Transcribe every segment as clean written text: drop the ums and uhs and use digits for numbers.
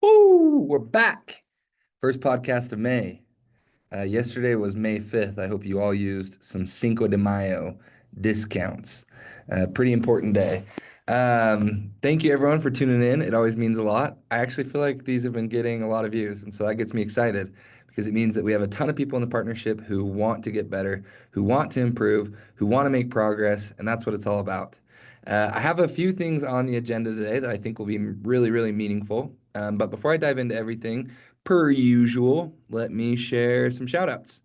Woo! We're back. First podcast of May. Yesterday was May 5th. I hope you all used some Cinco de Mayo discounts. Pretty important day. Thank you everyone for tuning in. It always means a lot. I actually feel like these have been getting a lot of views, and so that gets me excited because it means that we have a ton of people in the partnership who want to get better, who want to improve, who want to make progress, and that's what it's all about. I have a few things on the agenda today that I think will be really, really meaningful. But before I dive into everything, per usual, let me share some shout outs.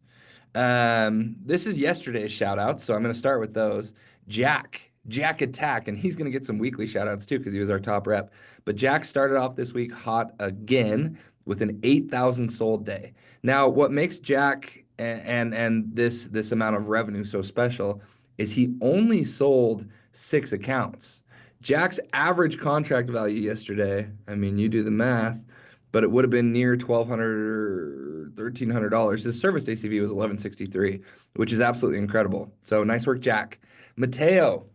This is yesterday's shout outs, so I'm going to start with those. Jack Attack, and he's going to get some weekly shout outs too because he was our top rep. But Jack started off this week hot again with an 8,000 sold day. Now, what makes Jack and this amount of revenue so special is he only sold 6 accounts. Jack's average contract value yesterday, I mean, you do the math, but it would have been near $1,200 or $1,300. His service ACV was 1163, which is absolutely incredible. So nice work, Jack. Mateo.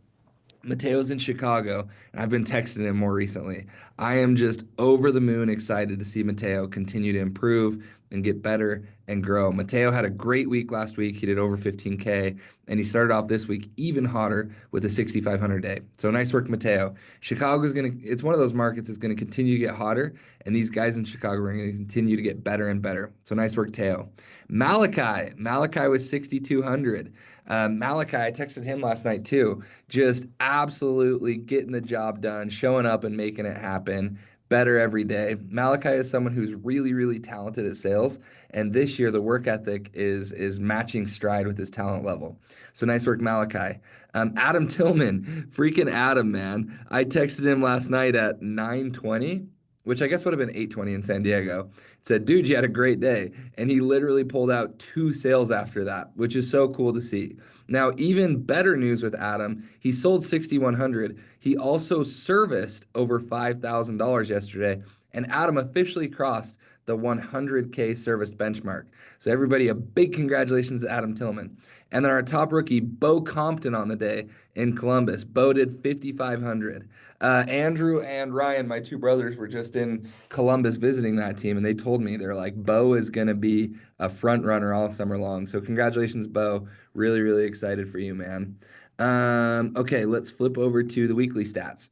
Mateo's in Chicago, and I've been texting him more recently. I am just over the moon excited to see Mateo continue to improve and get better and grow. Mateo had a great week last week. He did over 15K, and he started off this week even hotter with a 6,500 day. So nice work, Mateo. Chicago's it's one of those markets that's going to continue to get hotter, and these guys in Chicago are going to continue to get better and better. So nice work, Teo. Malachi was 6,200. Malachi, I texted him last night too. Just absolutely getting the job done, showing up and making it happen better every day. Malachi is someone who's really, really talented at sales, and this year the work ethic is matching stride with his talent level. So nice work, Malachi. Adam Tillman, freaking Adam, man. I texted him last night at 9:20, which I guess would have been 8:20 in San Diego. Said, dude, you had a great day. And he literally pulled out 2 sales after that, which is so cool to see. Now, even better news with Adam, he sold 6,100. He also serviced over $5,000 yesterday. And Adam officially crossed the 100K serviced benchmark. So everybody, a big congratulations to Adam Tillman. And then our top rookie, Bo Compton, on the day in Columbus. Bo did 5,500. Andrew and Ryan, my two brothers, were just in Columbus visiting that team, and they told me they're like, Bo is going to be a front runner all summer long. So congratulations, Bo. Really, really excited for you, man. Okay, let's flip over to the weekly stats.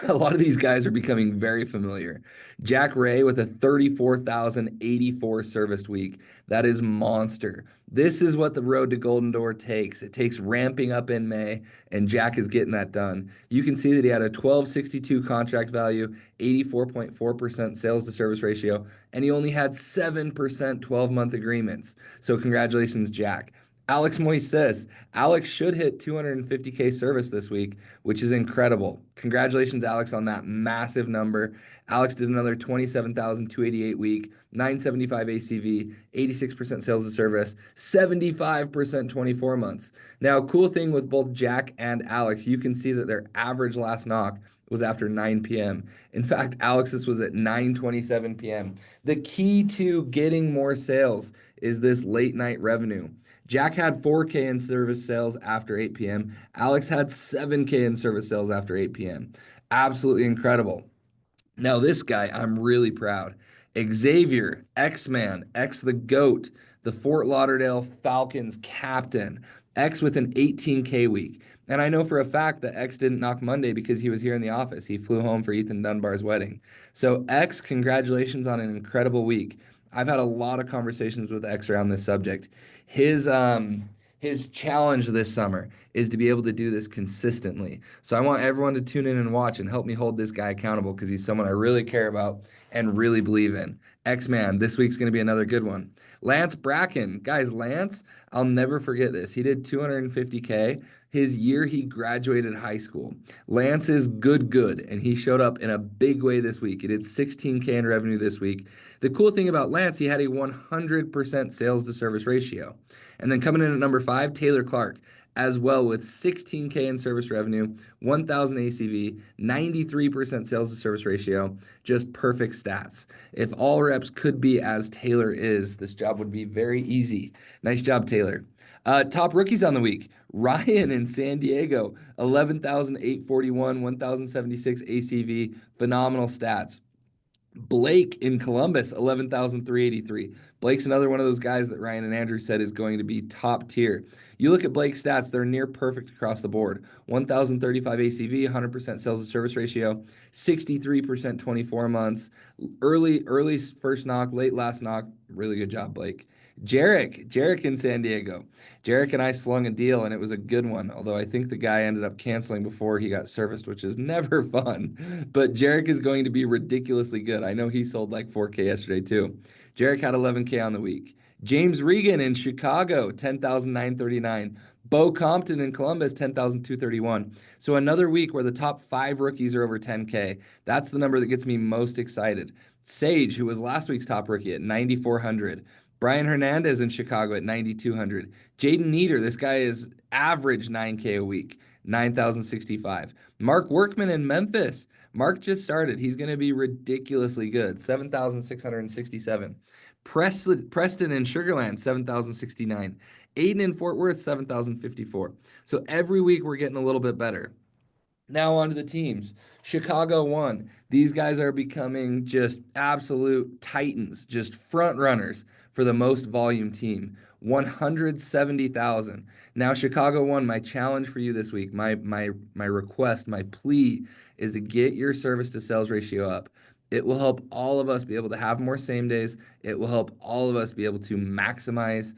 A lot of these guys are becoming very familiar. Jack Ray with a 34,084 serviced week. That is monster. This is what the road to Golden Door takes. It takes ramping up in May, and Jack is getting that done. You can see that he had a 1262 contract value, 84.4% sales to service ratio, and he only had 7% 12-month agreements. So congratulations, Jack. Alex Moises. Alex should hit 250K service this week, which is incredible. Congratulations, Alex, on that massive number. Alex did another 27,288 week, 975 ACV, 86% sales to service, 75% 24 months. Now, cool thing with both Jack and Alex, you can see that their average last knock was after 9 p.m. In fact, Alex's was at 9:27 p.m. The key to getting more sales is this late night revenue. Jack had 4K in service sales after 8 p.m. Alex had 7K in service sales after 8 p.m. Absolutely incredible. Now, this guy, I'm really proud. Xavier, X-Man, X the GOAT, the Fort Lauderdale Falcons captain, X with an 18K week. And I know for a fact that X didn't knock Monday because he was here in the office. He flew home for Ethan Dunbar's wedding. So, X, congratulations on an incredible week. I've had a lot of conversations with X around this subject. His challenge this summer is to be able to do this consistently. So I want everyone to tune in and watch and help me hold this guy accountable because he's someone I really care about and really believe in. X-Man, this week's going to be another good one. Lance Bracken. Guys, Lance, I'll never forget this. He did 250K his year he graduated high school. Lance is good, and he showed up in a big way this week. He did 16K in revenue this week. The cool thing about Lance, he had a 100% sales to service ratio. And then coming in at number 5, Taylor Clark, as well with 16K in service revenue, 1,000 ACV, 93% sales to service ratio, just perfect stats. If all reps could be as Taylor is, this job would be very easy. Nice job, Taylor. Top rookies on the week. Ryan in San Diego, 11,841, 1,076 ACV, phenomenal stats. Blake in Columbus, 11,383. Blake's another one of those guys that Ryan and Andrew said is going to be top tier. You look at Blake's stats, they're near perfect across the board. 1,035 ACV, 100% sales to service ratio, 63% 24 months, early first knock, late last knock. Really good job, Blake. Jarek in San Diego. Jarek and I slung a deal, and it was a good one. Although I think the guy ended up canceling before he got serviced, which is never fun. But Jarek is going to be ridiculously good. I know he sold like 4K yesterday too. Jarek had 11K on the week. James Regan in Chicago, 10,939. Bo Compton in Columbus, 10,231. So another week where the top 5 rookies are over 10K. That's the number that gets me most excited. Sage, who was last week's top rookie at 9,400. Brian Hernandez in Chicago at 9,200. Jaden Nieder, this guy is average 9K a week, 9,065. Mark Workman in Memphis. Mark just started. He's going to be ridiculously good, 7,667. Preston in Sugarland, 7,069. Aiden in Fort Worth, 7,054. So every week we're getting a little bit better. Now on to the teams. Chicago 1. These guys are becoming just absolute titans, just front runners for the most volume team. 170,000. Now Chicago 1, my challenge for you this week, my request, my plea is to get your service to sales ratio up. It will help all of us be able to have more same days. It will help all of us be able to maximize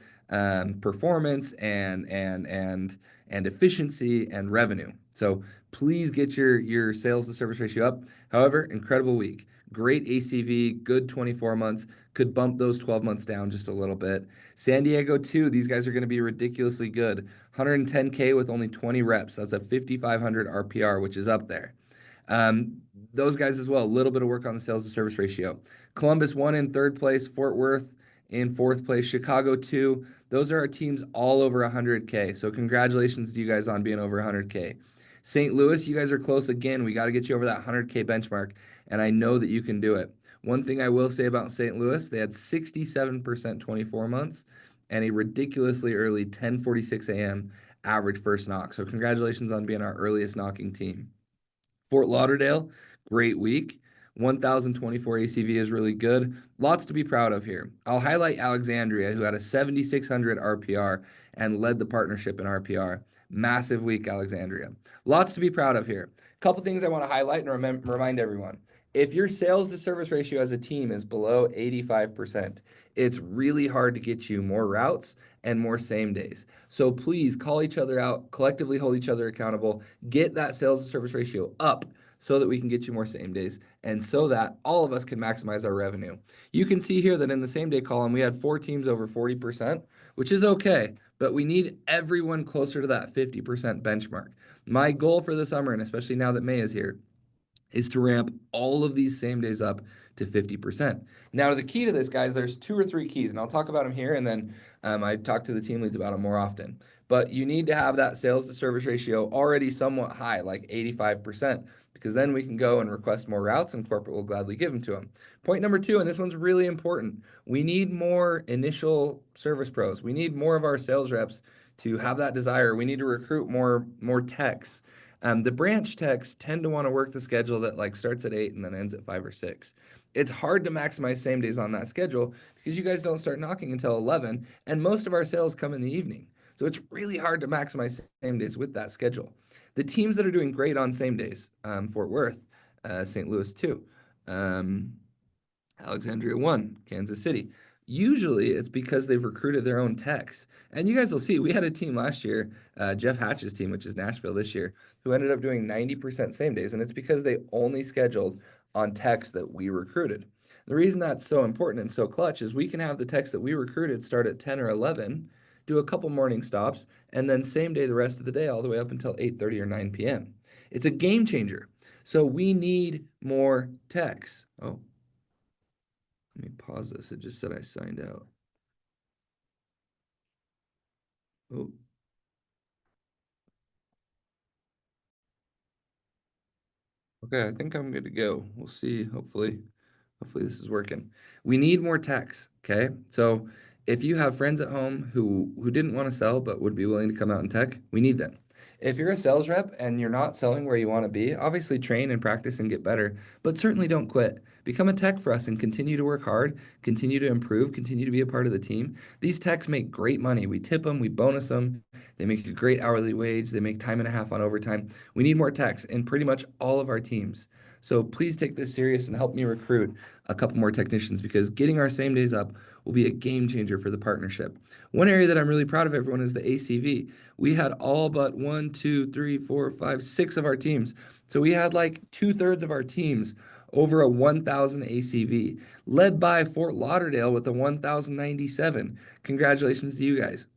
performance and efficiency and revenue. So please get your sales to service ratio up. However, incredible week. Great ACV, good 24 months. Could bump those 12 months down just a little bit. San Diego 2, these guys are going to be ridiculously good. 110K with only 20 reps. That's a 5,500 RPR, which is up there. Those guys as well, a little bit of work on the sales to service ratio. Columbus 1 in 3rd place, Fort Worth in 4th place, Chicago 2. Those are our teams all over 100K. So congratulations to you guys on being over 100K. St. Louis, you guys are close again. We got to get you over that 100K benchmark, and I know that you can do it. One thing I will say about St. Louis, they had 67% 24 months and a ridiculously early 10:46 a.m. average first knock. So congratulations on being our earliest knocking team. Fort Lauderdale, great week. 1,024 ACV is really good. Lots to be proud of here. I'll highlight Alexandria, who had a 7,600 RPR and led the partnership in RPR. Massive week, Alexandria. Lots to be proud of here. A couple things I want to highlight and remind everyone. If your sales to service ratio as a team is below 85%, it's really hard to get you more routes and more same days. So please call each other out, collectively hold each other accountable, get that sales to service ratio up so that we can get you more same days and so that all of us can maximize our revenue. You can see here that in the same day column, we had 4 teams over 40%, which is okay, but we need everyone closer to that 50% benchmark. My goal for the summer, and especially now that May is here, is to ramp all of these same days up to 50%. Now, the key to this, guys, there's 2 or 3 keys, and I'll talk about them here, and then I talk to the team leads about them more often. But you need to have that sales to service ratio already somewhat high, like 85%, because then we can go and request more routes, and corporate will gladly give them to them. Point number 2, and this one's really important, we need more initial service pros. We need more of our sales reps to have that desire. We need to recruit more techs. The branch techs tend to want to work the schedule that like starts at 8 and then ends at 5 or 6. It's hard to maximize same days on that schedule because you guys don't start knocking until 11, and most of our sales come in the evening. So it's really hard to maximize same days with that schedule. The teams that are doing great on same days, Fort Worth, St. Louis 2, Alexandria 1, Kansas City. Usually it's because they've recruited their own techs. And you guys will see, we had a team last year, Jeff Hatch's team, which is Nashville this year, who ended up doing 90% same days. And it's because they only scheduled on techs that we recruited. The reason that's so important and so clutch is we can have the techs that we recruited start at 10 or 11, do a couple morning stops, and then same day the rest of the day all the way up until 8:30 or 9 p.m. It's a game changer. So we need more techs. Oh, let me pause this. It just said I signed out. Oh. Okay, I think I'm good to go. We'll see. Hopefully this is working. We need more techs, okay? So if you have friends at home who didn't want to sell but would be willing to come out and tech, we need them. If you're a sales rep and you're not selling where you want to be, obviously train and practice and get better, but certainly don't quit. Become a tech for us and continue to work hard, continue to improve, continue to be a part of the team. These techs make great money. We tip them, we bonus them. They make a great hourly wage. They make time and a half on overtime. We need more techs in pretty much all of our teams. So please take this serious and help me recruit a couple more technicians because getting our same days up will be a game changer for the partnership. One area that I'm really proud of everyone is the ACV. We had all but 1, 2, 3, 4, 5, 6 of our teams. So we had like 2/3 of our teams over a 1,000 ACV, led by Fort Lauderdale with a 1,097. Congratulations to you guys.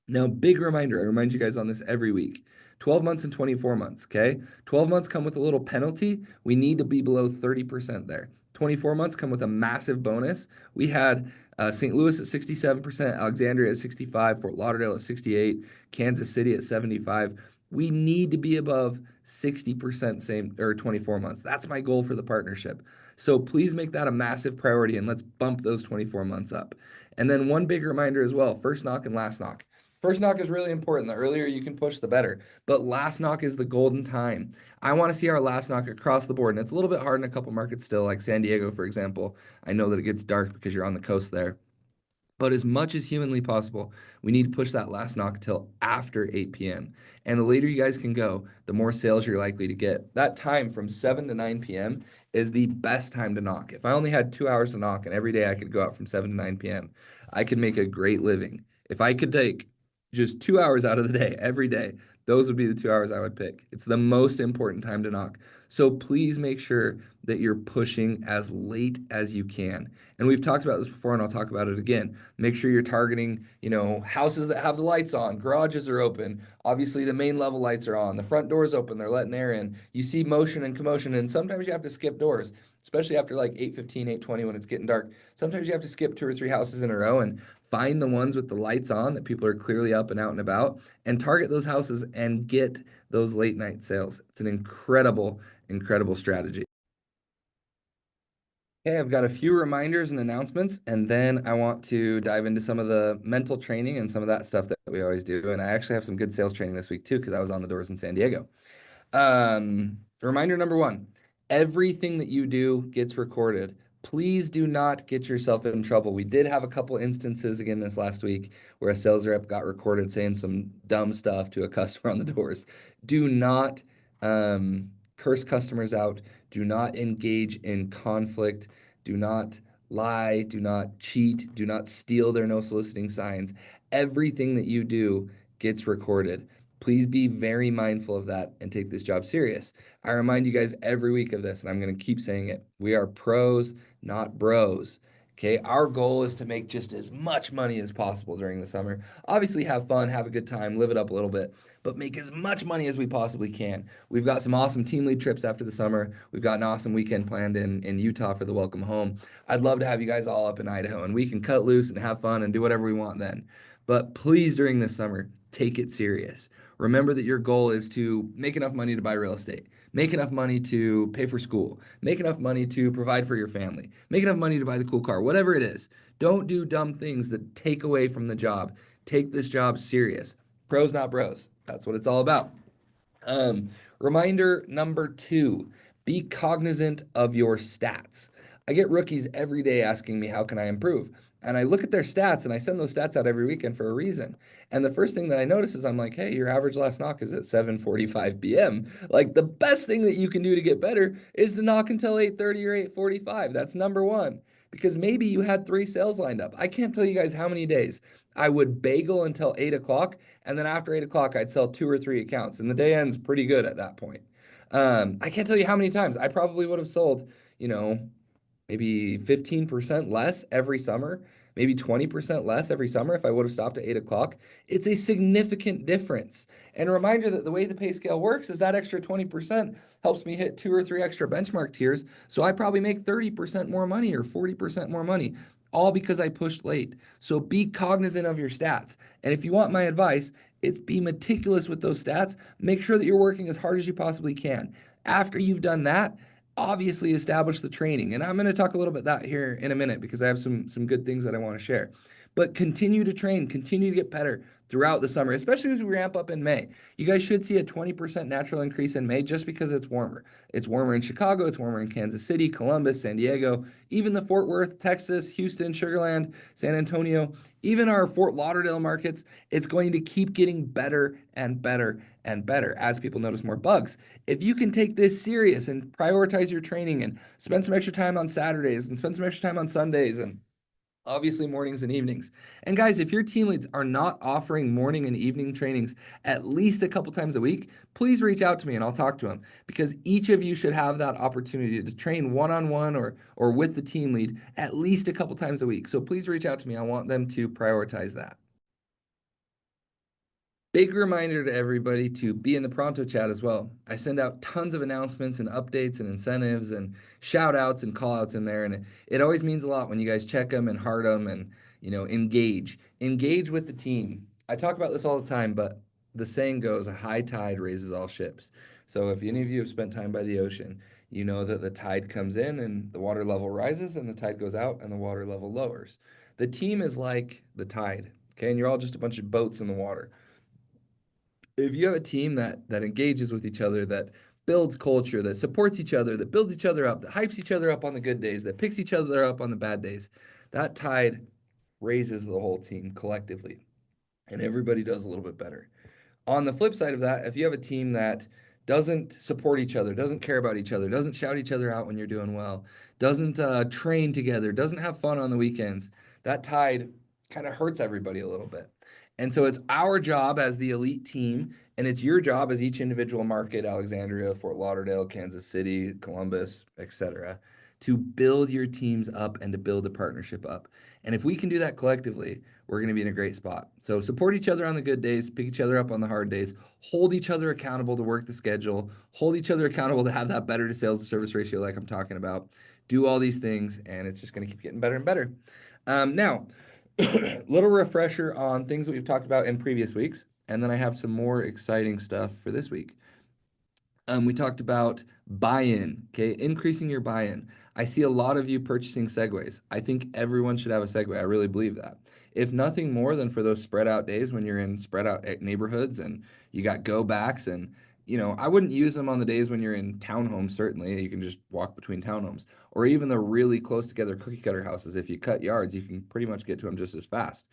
Now, big reminder, I remind you guys on this every week. 12 months and 24 months, okay? 12 months come with a little penalty. We need to be below 30% there. 24 months come with a massive bonus. We had St. Louis at 67%, Alexandria at 65, Fort Lauderdale at 68, Kansas City at 75. We need to be above 60% same or 24 months. That's my goal for the partnership. So please make that a massive priority and let's bump those 24 months up. And then one big reminder as well, first knock and last knock. First knock is really important. The earlier you can push, the better. But last knock is the golden time. I want to see our last knock across the board. And it's a little bit hard in a couple markets still, like San Diego, for example. I know that it gets dark because you're on the coast there. But as much as humanly possible, we need to push that last knock till after 8 p.m. And the later you guys can go, the more sales you're likely to get. That time from 7 to 9 p.m. is the best time to knock. If I only had 2 hours to knock and every day I could go out from 7 to 9 p.m., I could make a great living. If I could take just 2 hours out of the day every day, those would be the 2 hours I would pick. It's the most important time to knock. So please make sure that you're pushing as late as you can. And we've talked about this before, and I'll talk about it again. Make sure you're targeting, houses that have the lights on, garages are open. Obviously, the main level lights are on, the front door's open, they're letting air in. You see motion and commotion, and sometimes you have to skip doors, especially after like 8:15, 8:20 when it's getting dark. Sometimes you have to skip 2 or 3 houses in a row and find the ones with the lights on that people are clearly up and out and about and target those houses and get those late night sales. It's an incredible, incredible strategy. Okay, I've got a few reminders and announcements, and then I want to dive into some of the mental training and some of that stuff that we always do. And I actually have some good sales training this week too, because I was on the doors in San Diego. Reminder number one, everything that you do gets recorded. Please do not get yourself in trouble. We did have a couple instances again this last week where a sales rep got recorded saying some dumb stuff to a customer on the doors. Do not curse customers out. Do not engage in conflict. Do not lie. Do not cheat. Do not steal their no soliciting signs. Everything that you do gets recorded. Please be very mindful of that and take this job serious. I remind you guys every week of this, and I'm going to keep saying it. We are pros, not bros. Okay, our goal is to make just as much money as possible during the summer. Obviously, have fun, have a good time, live it up a little bit, but make as much money as we possibly can. We've got some awesome team lead trips after the summer. We've got an awesome weekend planned in Utah for the welcome home. I'd love to have you guys all up in Idaho, and we can cut loose and have fun and do whatever we want then. But please, during this summer, take it serious. Remember that your goal is to make enough money to buy real estate, make enough money to pay for school, make enough money to provide for your family, make enough money to buy the cool car, whatever it is. Don't do dumb things that take away from the job. Take this job serious. Pros, not bros. That's what it's all about. Reminder number two, be cognizant of your stats. I get rookies every day asking me, how can I improve? And I look at their stats and I send those stats out every weekend for a reason. And the first thing that I notice is I'm like, hey, your average last knock is at 7:45 p.m. Like the best thing that you can do to get better is to knock until 8:30 or 8:45. That's number one. Because maybe you had 3 sales lined up. I can't tell you guys how many days I would bagel until 8 o'clock. And then after 8 o'clock, I'd sell 2 or 3 accounts. And the day ends pretty good at that point. I can't tell you how many times I probably would have sold, maybe 15% less every summer, maybe 20% less every summer if I would have stopped at 8 o'clock. It's a significant difference. And a reminder that the way the pay scale works is that extra 20% helps me hit 2 or 3 extra benchmark tiers. So I probably make 30% more money or 40% more money, all because I pushed late. So be cognizant of your stats. And if you want my advice, it's be meticulous with those stats. Make sure that you're working as hard as you possibly can. After you've done that, obviously establish the training. And I'm going to talk a little bit that here in a minute because I have some good things that I want to share. but continue to train, continue to get better throughout the summer, especially as we ramp up in May. You guys should see a 20% natural increase in May just because it's warmer. It's warmer in Chicago, it's warmer in Kansas City, Columbus, San Diego, even the Fort Worth, Texas, Houston, Sugar Land, San Antonio, even our Fort Lauderdale markets. It's going to keep getting better and better and better as people notice more bugs. If you can take this serious and prioritize your training and spend some extra time on Saturdays and spend some extra time on Sundays and obviously mornings and evenings. And guys, if your team leads are not offering morning and evening trainings at least a couple times a week, please reach out to me and I'll talk to them, because each of you should have that opportunity to train one-on-one or with the team lead at least a couple times a week. So please reach out to me. I want them to prioritize that. Big reminder to everybody to be in the Pronto chat as well. I send out tons of announcements and updates and incentives and shout outs and call outs in there. And it always means a lot when you guys check them and heart them and, engage with the team. I talk about this all the time, but the saying goes, a high tide raises all ships. So if any of you have spent time by the ocean, you know that the tide comes in and the water level rises and the tide goes out and the water level lowers. The team is like the tide, okay? And you're all just a bunch of boats in the water. If you have a team that engages with each other, that builds culture, that supports each other, that builds each other up, that hypes each other up on the good days, that picks each other up on the bad days, that tide raises the whole team collectively, and everybody does a little bit better. On the flip side of that, if you have a team that doesn't support each other, doesn't care about each other, doesn't shout each other out when you're doing well, doesn't train together, doesn't have fun on the weekends, that tide kind of hurts everybody a little bit. And so it's our job as the elite team, and it's your job as each individual market, Alexandria, Fort Lauderdale, Kansas City, Columbus, etc., to build your teams up and to build a partnership up. And if we can do that collectively, we're going to be in a great spot. So support each other on the good days, pick each other up on the hard days, hold each other accountable to work the schedule, hold each other accountable to have that better to sales to service ratio like I'm talking about. Do all these things, and it's just going to keep getting better and better. Now, little refresher on things that we've talked about in previous weeks, and then I have some more exciting stuff for this week. We talked about buy-in, okay? Increasing your buy-in. I see a lot of you purchasing Segways. I think everyone should have a Segway. I really believe that. If nothing more than for those spread out days when you're in spread out neighborhoods and you got go backs and, I wouldn't use them on the days when you're in townhomes, certainly. You can just walk between townhomes, or even the really close together cookie cutter houses. If you cut yards, you can pretty much get to them just as fast.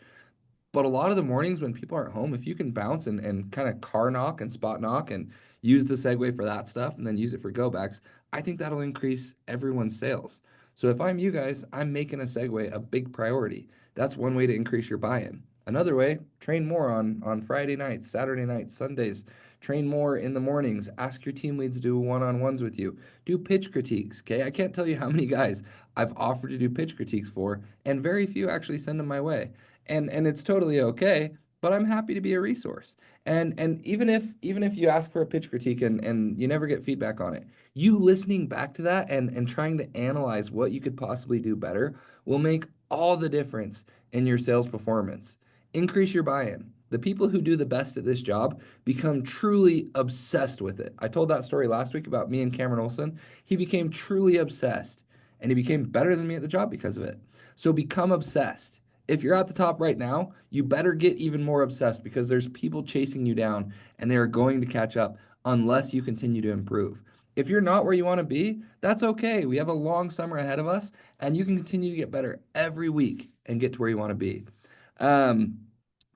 But a lot of the mornings when people aren't home, if you can bounce and kind of car knock and spot knock and use the Segway for that stuff and then use it for go backs, I think that'll increase everyone's sales. So if I'm you guys, I'm making a Segway a big priority. That's one way to increase your buy-in. Another way, train more on Friday nights, Saturday nights, Sundays. Train more in the mornings. Ask your team leads to do one-on-ones with you. Do pitch critiques, okay? I can't tell you how many guys I've offered to do pitch critiques for, and very few actually send them my way. And it's totally okay, but I'm happy to be a resource. And even if you ask for a pitch critique and you never get feedback on it, you listening back to that and trying to analyze what you could possibly do better will make all the difference in your sales performance. Increase your buy-in. The people who do the best at this job become truly obsessed with it. I told that story last week about me and Cameron Olson. He became truly obsessed, and he became better than me at the job because of it. So become obsessed. If you're at the top right now, you better get even more obsessed, because there's people chasing you down and they are going to catch up unless you continue to improve. If you're not where you want to be, that's okay. We have a long summer ahead of us, and you can continue to get better every week and get to where you want to be.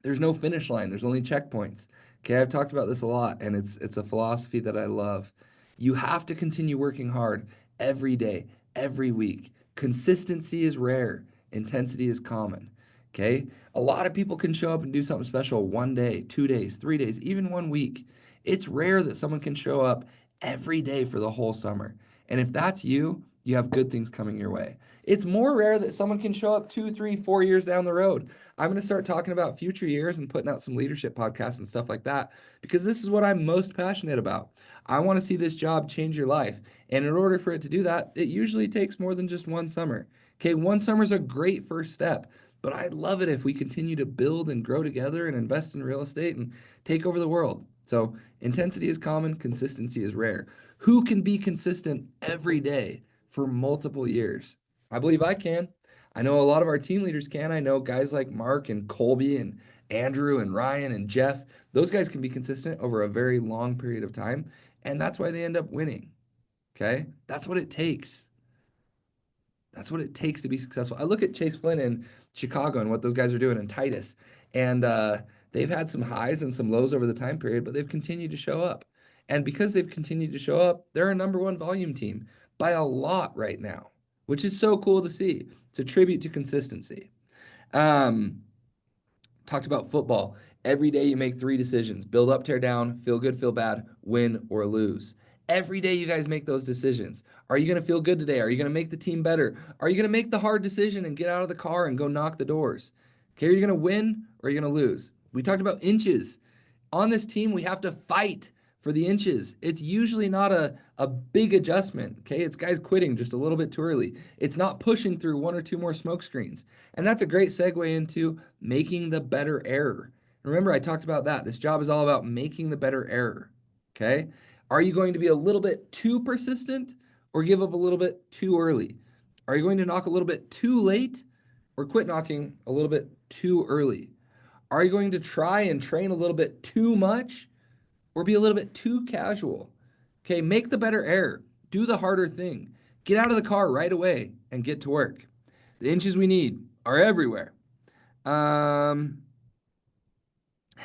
There's no finish line. There's only checkpoints. Okay, I've talked about this a lot, and it's a philosophy that I love. You have to continue working hard every day, every week. Consistency is rare. Intensity is common. Okay, a lot of people can show up and do something special one day, 2 days, 3 days, even one week. It's rare that someone can show up every day for the whole summer. And if that's you, you have good things coming your way. It's more rare that someone can show up 2, 3, 4 years down the road. I'm going to start talking about future years and putting out some leadership podcasts and stuff like that, because this is what I'm most passionate about. I want to see this job change your life. And in order for it to do that, it usually takes more than just one summer. Okay, one summer is a great first step, but I'd love it if we continue to build and grow together and invest in real estate and take over the world. So intensity is common, consistency is rare. Who can be consistent every day for multiple years? I believe I can. I know a lot of our team leaders can. I know guys like Mark and Colby and Andrew and Ryan and Jeff, those guys can be consistent over a very long period of time. And that's why they end up winning. Okay. That's what it takes. That's what it takes to be successful. I look at Chase Flynn in Chicago and what those guys are doing in Titus. And they've had some highs and some lows over the time period, but they've continued to show up. And because they've continued to show up, they're a number one volume team by a lot right now, which is so cool to see. It's a tribute to consistency. Um, Talked about football. Every day you make three decisions: build up, tear down, feel good, feel bad, win or lose. Every day you guys make those decisions. Are you going to feel good today? Are you going to make the team better? Are you going to make the hard decision and get out of the car and go knock the doors? Okay, are you going to win or are you going to lose? We talked about inches. On this team, we have to fight for the inches. It's usually not a big adjustment. Okay, it's guys quitting just a little bit too early. It's not pushing through one or two more smoke screens. And that's a great segue into making the better error. Remember, I talked about that. This job is all about making the better error. Okay, are you going to be a little bit too persistent or give up a little bit too early? Are you going to knock a little bit too late or quit knocking a little bit too early? Are you going to try and train a little bit too much or be a little bit too casual? Okay, make the better error. Do the harder thing. Get out of the car right away and get to work. The inches we need are everywhere. Um,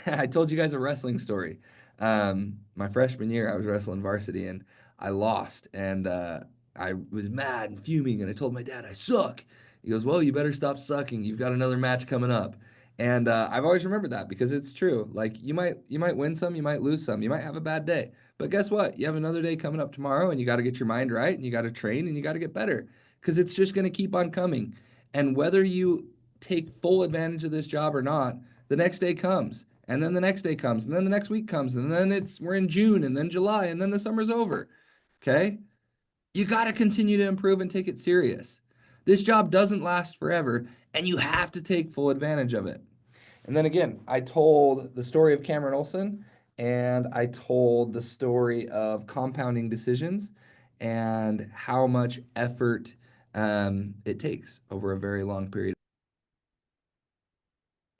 I told you guys a wrestling story. My freshman year, I was wrestling varsity and I lost, and I was mad and fuming. And I told my dad, "I suck." He goes, "Well, you better stop sucking. You've got another match coming up." And I've always remembered that because it's true. Like you might win some, you might lose some, you might have a bad day, but guess what? You have another day coming up tomorrow, and you got to get your mind right, and you got to train, and you got to get better because it's just going to keep on coming. And whether you take full advantage of this job or not, the next day comes, and then the next day comes, and then the next week comes, and then we're in June, and then July, and then the summer's over. Okay? You got to continue to improve and take it serious. This job doesn't last forever, and you have to take full advantage of it. And then again, I told the story of Cameron Olson, and I told the story of compounding decisions and how much effort it takes over a very long period.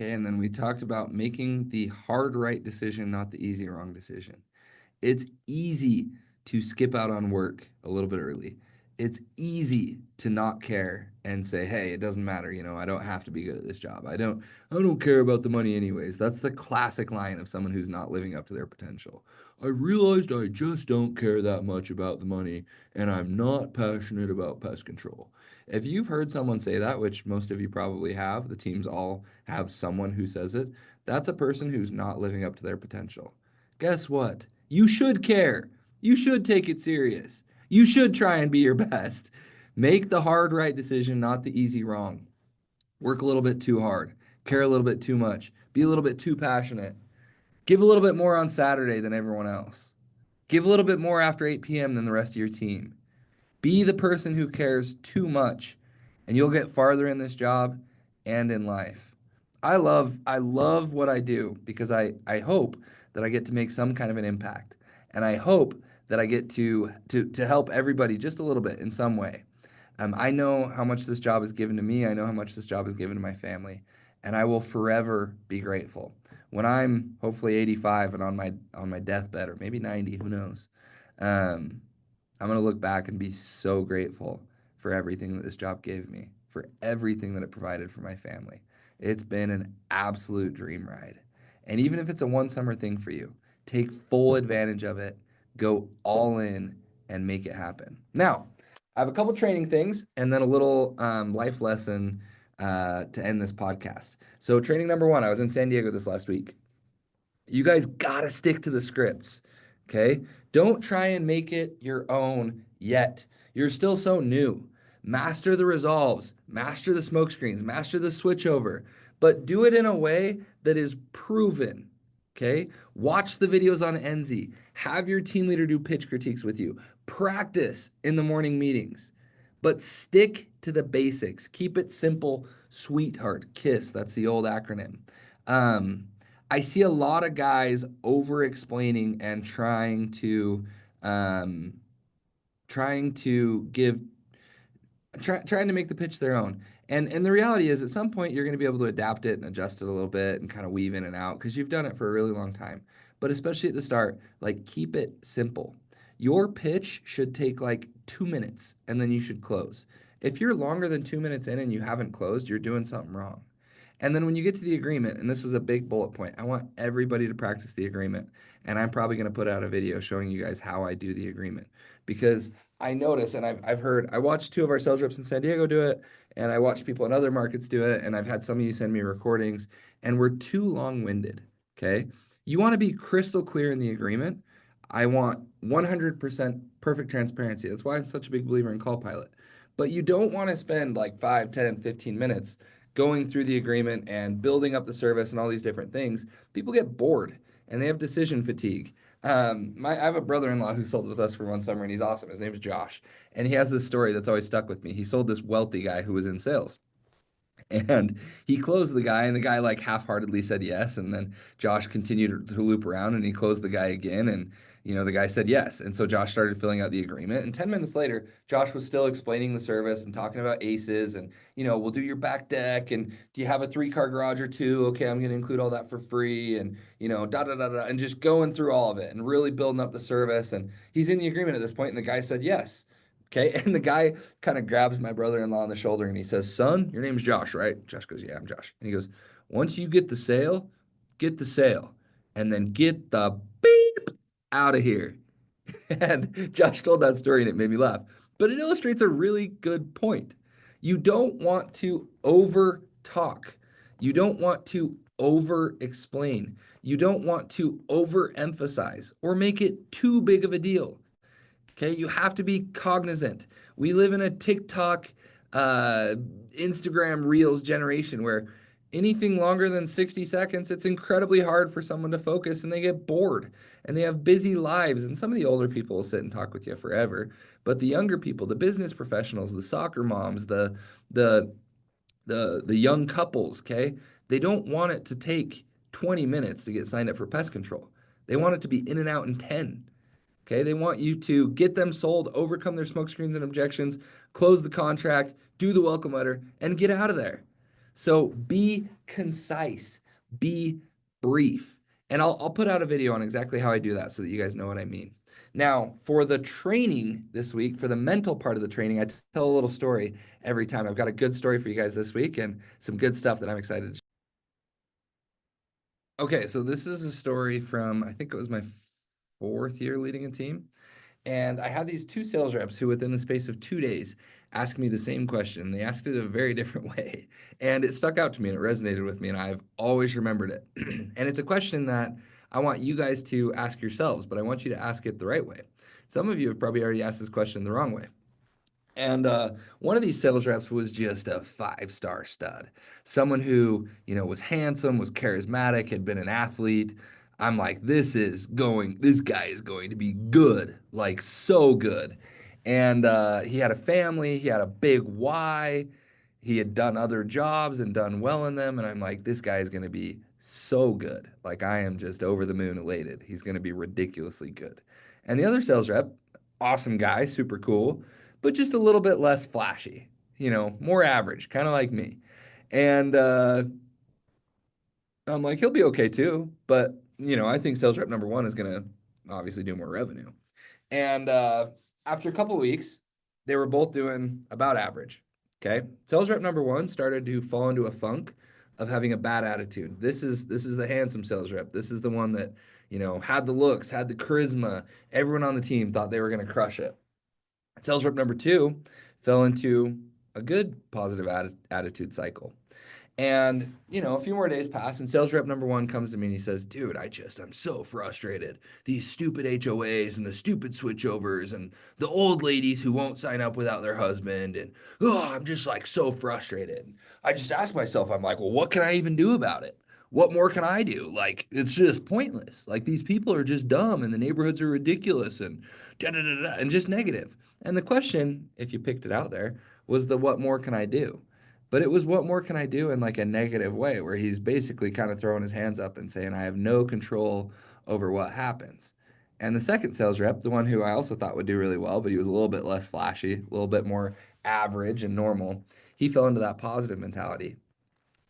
Okay, and then we talked about making the hard right decision, not the easy wrong decision. It's easy to skip out on work a little bit early. It's easy to not care and say, "Hey, it doesn't matter, I don't have to be good at this job. I don't care about the money anyways." That's the classic line of someone who's not living up to their potential. "I realized I just don't care that much about the money, and I'm not passionate about pest control." If you've heard someone say that, which most of you probably have, the teams all have someone who says it, that's a person who's not living up to their potential. Guess what? You should care. You should take it serious. You should try and be your best. Make the hard right decision, not the easy wrong. Work a little bit too hard. Care a little bit too much. Be a little bit too passionate. Give a little bit more on Saturday than everyone else. Give a little bit more after 8 p.m. than the rest of your team. Be the person who cares too much, and you'll get farther in this job and in life. I love what I do because I hope that I get to make some kind of an impact. And I hope that I get to help everybody just a little bit in some way. I know how much this job has given to me. I know how much this job has given to my family, and I will forever be grateful. When I'm hopefully 85 and on my deathbed, or maybe 90, who knows? Um, I'm going to look back and be so grateful for everything that this job gave me, for everything that it provided for my family. It's been an absolute dream ride. And even if it's a one summer thing for you, take full advantage of it, go all in, and make it happen. Now, I have a couple training things and then a little life lesson to end this podcast. So, training number one, I was in San Diego this last week. You guys got to stick to the scripts. Okay? Don't try and make it your own yet. You're still so new. Master the resolves, master the smoke screens, master the switchover, but do it in a way that is proven. Okay? Watch the videos on Enzy. Have your team leader do pitch critiques with you. Practice in the morning meetings. But stick to the basics. Keep it simple, sweetheart. KISS. That's the old acronym. Um, I see a lot of guys over explaining and um, trying to give trying to make the pitch their own. And the reality is, at some point, you're going to be able to adapt it and adjust it a little bit and kind of weave in and out because you've done it for a really long time. But especially at the start, like keep it simple. Your pitch should take like 2 minutes and then you should close. If you're longer than 2 minutes in and you haven't closed, you're doing something wrong. And then when you get to the agreement, and this was a big bullet point, I want everybody to practice the agreement. And I'm probably going to put out a video showing you guys how I do the agreement because I notice, and I've heard, I watched two of our sales reps in San Diego do it, and I watched people in other markets do it, and I've had some of you send me recordings, and we're too long-winded, okay? You want to be crystal clear in the agreement. I want 100% perfect transparency. That's why I'm such a big believer in Callpilot. But you don't want to spend like 5, 10, 15 minutes going through the agreement and building up the service and all these different things. People get bored and they have decision fatigue. I have a brother-in-law who sold with us for one summer, and he's awesome. His name's Josh, and he has this story that's always stuck with me. He sold this wealthy guy who was in sales, and he closed the guy, and the guy like half-heartedly said yes. And then Josh continued to loop around, and he closed the guy again. And the guy said yes. And so Josh started filling out the agreement. And 10 minutes later, Josh was still explaining the service and talking about aces. And we'll do your back deck. And do you have a 3-car garage or two? Okay, I'm going to include all that for free. And da da da da, and just going through all of it and really building up the service. And he's in the agreement at this point, and the guy said yes. Okay. And the guy kind of grabs my brother-in-law on the shoulder and he says, "Son, your name's Josh, right?" Josh goes, "Yeah, I'm Josh." And he goes, "Once you get the sale, and then get the beep out of here." And Josh told that story and it made me laugh. But it illustrates a really good point. You don't want to over talk. You don't want to over explain. You don't want to overemphasize or make it too big of a deal. Okay, you have to be cognizant. We live in a TikTok, uh, Instagram Reels generation where anything longer than 60 seconds, it's incredibly hard for someone to focus and they get bored and they have busy lives. And some of the older people will sit and talk with you forever, but the younger people, the business professionals, the soccer moms, the the young couples, okay, they don't want it to take 20 minutes to get signed up for pest control. They want it to be in and out in 10. Okay, they want you to get them sold, overcome their smoke screens and objections, close the contract, do the welcome letter, and get out of there. So be concise, be brief. And I'll put out a video on exactly how I do that so that you guys know what I mean. Now, for the training this week, for the mental part of the training, I tell a little story every time. I've got a good story for you guys this week and some good stuff that I'm excited to. Okay, so this is a story from, I think it was my 4th year leading a team. And I had these two sales reps who, within the space of 2 days, asked me the same question. They asked it a very different way. And it stuck out to me and it resonated with me. And I've always remembered it. And it's a question that I want you guys to ask yourselves, but I want you to ask it the right way. Some of you have probably already asked this question the wrong way. And one of these sales reps was just a 5-star stud, someone who, was handsome, was charismatic, had been an athlete. I'm like, this guy is going to be good, like so good. And he had a family, he had a big why. He had done other jobs and done well in them. And I'm like, this guy is going to be so good. Like, I am just over the moon elated. He's going to be ridiculously good. And the other sales rep, awesome guy, super cool, but just a little bit less flashy, more average, kind of like me. And I'm like, he'll be okay too. But, I think sales rep number one is going to obviously do more revenue. And after a couple weeks, they were both doing about average. Okay. Sales rep number one started to fall into a funk of having a bad attitude. This is the handsome sales rep. This is the one that, had the looks, had the charisma. Everyone on the team thought they were going to crush it. Sales rep number two fell into a good positive attitude cycle. And, a few more days pass, and sales rep number one comes to me and he says, "Dude, I'm so frustrated. These stupid HOAs and the stupid switchovers and the old ladies who won't sign up without their husband. And, I'm just like so frustrated." I just ask myself, I'm like, well, what can I even do about it? What more can I do? Like, it's just pointless. Like, these people are just dumb and the neighborhoods are ridiculous and da da da da and just negative. And the question, if you picked it out there, was what more can I do? But it was what more can I do in like a negative way, where he's basically kind of throwing his hands up and saying, I have no control over what happens. And the second sales rep, the one who I also thought would do really well, but he was a little bit less flashy, a little bit more average and normal, he fell into that positive mentality.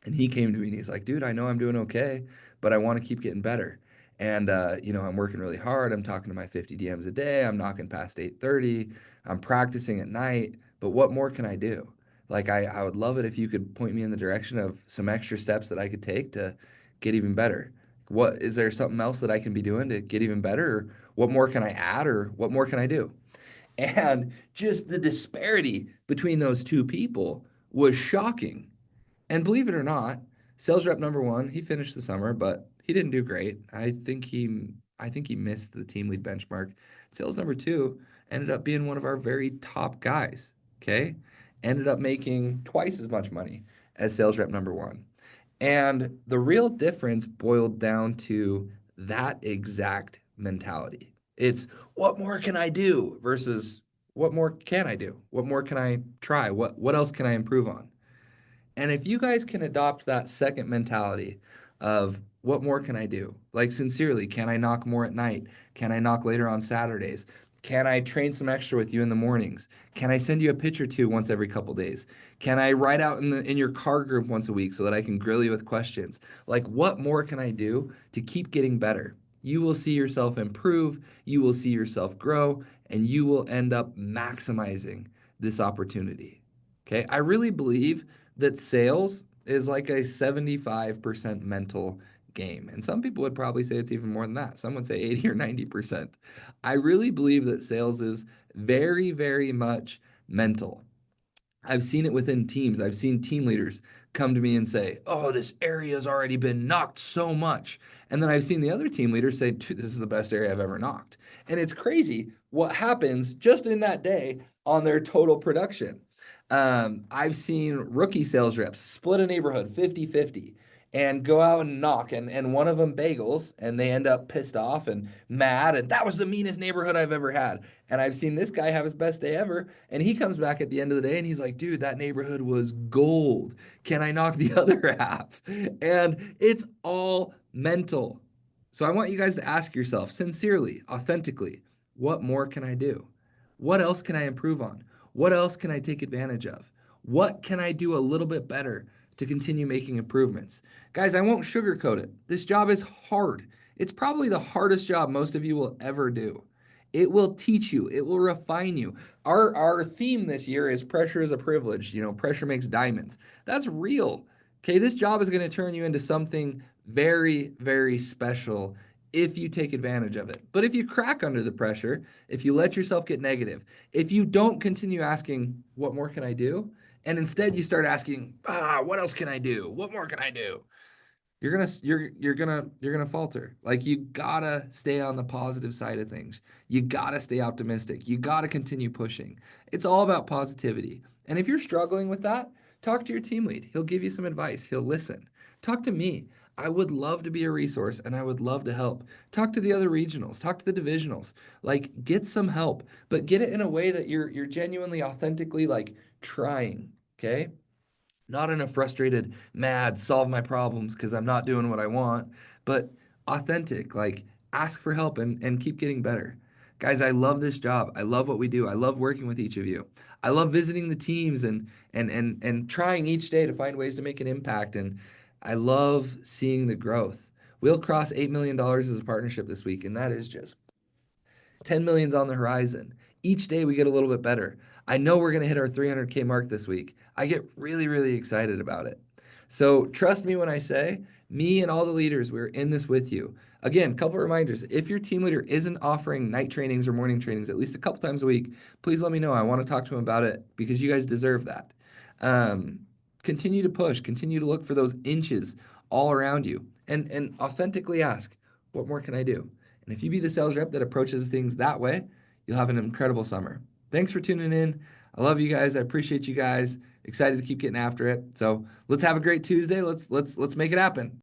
And he came to me and he's like, dude, I know I'm doing okay, but I want to keep getting better. And I'm working really hard. I'm talking to my 50 DMs a day. I'm knocking past 8:30. I'm practicing at night. But what more can I do? Like I would love it if you could point me in the direction of some extra steps that I could take to get even better. What is there something else that I can be doing to get even better? Or what more can I add? Or what more can I do? And just the disparity between those two people was shocking. And believe it or not, sales rep number one, he finished the summer, but he didn't do great. I think he missed the team lead benchmark. Sales number two ended up being one of our very top guys. Okay. Ended up making twice as much money as sales rep number one. And the real difference boiled down to that exact mentality. It's what more can I do versus what more can I do? What more can I try? What else can I improve on? And if you guys can adopt that second mentality of what more can I do? Like sincerely, can I knock more at night? Can I knock later on Saturdays? Can I train some extra with you in the mornings? Can I send you a pitch or two once every couple days? Can I ride out in your car group once a week so that I can grill you with questions? Like what more can I do to keep getting better? You will see yourself improve, you will see yourself grow, and you will end up maximizing this opportunity. Okay? I really believe that sales is like a 75% mental game. And some people would probably say it's even more than that. Some would say 80 or 90%. I really believe that sales is very, very much mental. I've seen it within teams. I've seen team leaders come to me and say, "Oh, this area has already been knocked so much." And then I've seen the other team leaders say, "Dude, this is the best area I've ever knocked." And it's crazy what happens just in that day on their total production. I've seen rookie sales reps split a neighborhood 50-50 and go out and knock, and one of them bagels, and they end up pissed off and mad. And that was the meanest neighborhood I've ever had. And I've seen this guy have his best day ever. And he comes back at the end of the day and he's like, dude, that neighborhood was gold. Can I knock the other half? And it's all mental. So I want you guys to ask yourself sincerely, authentically, what more can I do? What else can I improve on? What else can I take advantage of? What can I do a little bit better to continue making improvements? Guys, I won't sugarcoat it. This job is hard. It's probably the hardest job most of you will ever do. It will teach you, it will refine you. Our theme this year is pressure is a privilege. Pressure makes diamonds. That's real. Okay, this job is going to turn you into something very, very special if you take advantage of it. But if you crack under the pressure, if you let yourself get negative, if you don't continue asking, what more can I do? And instead you start asking, what else can I do? What more can I do? You're gonna falter. Like you gotta stay on the positive side of things. You gotta stay optimistic. You gotta continue pushing. It's all about positivity. And if you're struggling with that, talk to your team lead. He'll give you some advice. He'll listen. Talk to me. I would love to be a resource and I would love to help. Talk to the other regionals, talk to the divisionals. Like get some help, but get it in a way that you're genuinely authentically like trying, okay? Not in a frustrated, mad, solve my problems because I'm not doing what I want, but authentic, like ask for help and keep getting better. Guys, I love this job. I love what we do. I love working with each of you. I love visiting the teams and trying each day to find ways to make an impact. And I love seeing the growth. We'll cross $8 million as a partnership this week, and that is just 10 million's on the horizon. Each day we get a little bit better. I know we're going to hit our 300K mark this week. I get really, really excited about it. So trust me when I say, me and all the leaders, we're in this with you. Again, couple reminders. If your team leader isn't offering night trainings or morning trainings at least a couple times a week, please let me know. I want to talk to him about it because you guys deserve that. Continue to push, continue to look for those inches all around you and authentically ask, what more can I do? And if you be the sales rep that approaches things that way, you'll have an incredible summer. Thanks for tuning in. I love you guys. I appreciate you guys. Excited to keep getting after it. So let's have a great Tuesday. Let's make it happen.